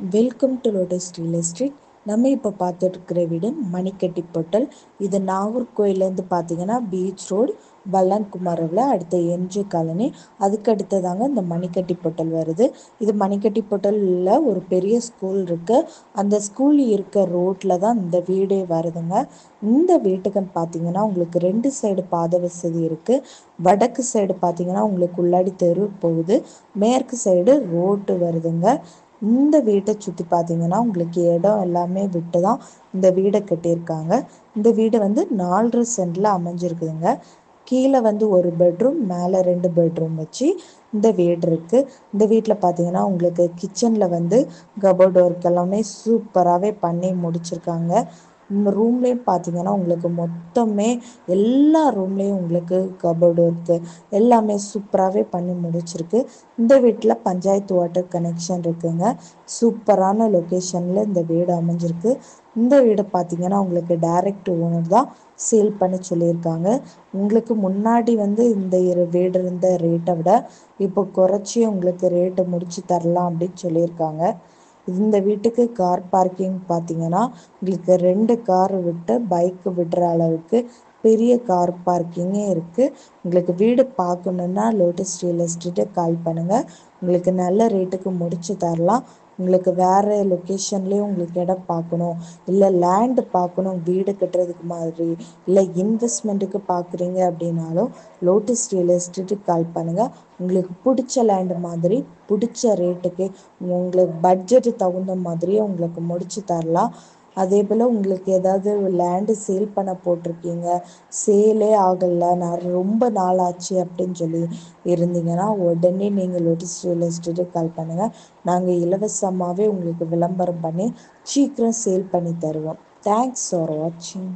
Welcome to lotus real estate. நம்ம இப்போ பார்த்துட்டு இருக்கிற வீடு மணிக்கட்டி பொட்டல். இது நாகர்கோயிலேருந்து பார்த்தீங்கன்னா பீச் ரோடு பல்லான்குமாரில் அடுத்த என்ஜி காலனி, அதுக்கு அடுத்ததாங்க இந்த மணிக்கட்டி பொட்டல் வருது. இது மணிக்கட்டி பொட்டலில் ஒரு பெரிய ஸ்கூல் இருக்குது. அந்த ஸ்கூல் இருக்க ரோட்டில் தான் இந்த வீடே வருதுங்க. இந்த வீட்டுக்குன்னு பார்த்தீங்கன்னா உங்களுக்கு 2 சைடு பாதை வசதி இருக்குது. வடக்கு சைடு பார்த்தீங்கன்னா உங்களுக்கு உள்ளாடி தெரு போகுது, மேற்கு சைடு ரோட்டு வருதுங்க. இந்த வீட்டை சுற்றி பார்த்தீங்கன்னா உங்களுக்கு இடம் எல்லாமே விட்டு தான் இந்த வீடை கட்டியிருக்காங்க. இந்த வீடு வந்து 4.5 சென்டில் அமைஞ்சிருக்குதுங்க. கீழே வந்து ஒரு பெட்ரூம், மேலே 2 பெட்ரூம் வச்சு இந்த வீடு இருக்குது. இந்த வீட்டில் பார்த்தீங்கன்னா உங்களுக்கு கிச்சனில் வந்து கபோர்ட் ஒர்க் எல்லாமே சூப்பராகவே பண்ணி முடிச்சிருக்காங்க. இந்த ரூம்லேயும் பார்த்தீங்கன்னா உங்களுக்கு மொத்தமே எல்லா ரூம்லேயும் உங்களுக்கு கபோர்டு ஒர்க்கு எல்லாமே சூப்பராகவே பண்ணி முடிச்சிருக்கு. இந்த வீட்டில் பஞ்சாயத்து வாட்டர் கனெக்ஷன் இருக்குங்க. சூப்பரான லொக்கேஷனில் இந்த வீடு அமைஞ்சிருக்கு. இந்த வீடு பார்த்தீங்கன்னா உங்களுக்கு டைரக்ட் ஓனர் தான் சேல் பண்ணி சொல்லியிருக்காங்க. உங்களுக்கு முன்னாடி வந்து இந்த வீடு இருந்த ரேட்டை விட இப்போ குறைச்சி உங்களுக்கு ரேட்டை முடிச்சு தரலாம் அப்படின்னு சொல்லியிருக்காங்க. இந்த வீட்டுக்கு கார் பார்க்கிங் பார்த்தீங்கன்னா உங்களுக்கு 2 கார் விட்டு பைக்கு விடுற அளவுக்கு பெரிய கார் பார்க்கிங்கே இருக்குது. உங்களுக்கு வீடு பார்க்கணுன்னா லோட்டஸ் ரியல் எஸ்டேட்டை கால் பண்ணுங்கள். உங்களுக்கு நல்ல ரேட்டுக்கு முடிச்சு தரலாம். உங்களுக்கு வேறு லொக்கேஷன்லேயும் உங்களுக்கு இடம் பார்க்கணும், இல்லை லேண்டு பார்க்கணும் வீடு கட்டுறதுக்கு மாதிரி, இல்லை இன்வெஸ்ட்மெண்ட்டுக்கு பார்க்குறீங்க அப்படின்னாலும் லோட்டஸ் ரியல் எஸ்டேட்டுக்கு கால் பண்ணுங்கள். உங்களுக்கு பிடிச்ச லேண்டு மாதிரி பிடிச்ச ரேட்டுக்கு உங்களுக்கு பட்ஜெட்டு தகுந்த மாதிரியே உங்களுக்கு முடிச்சு தரலாம். அதே போல் உங்களுக்கு ஏதாவது லேண்டு சேல் பண்ண போட்டிருக்கீங்க, சேலே ஆகலை, நான் ரொம்ப நாள் ஆச்சு அப்படின்னு சொல்லி இருந்தீங்கன்னா உடனே நீங்கள் லோட்டஸ் ரியல் எஸ்டேட்டுக்கு கால் பண்ணுங்கள். நாங்கள் இலவசமாகவே உங்களுக்கு விளம்பரம் பண்ணி சீக்கிரம் சேல் பண்ணி தருவோம். தேங்க்ஸ் ஃபார் வாட்சிங்.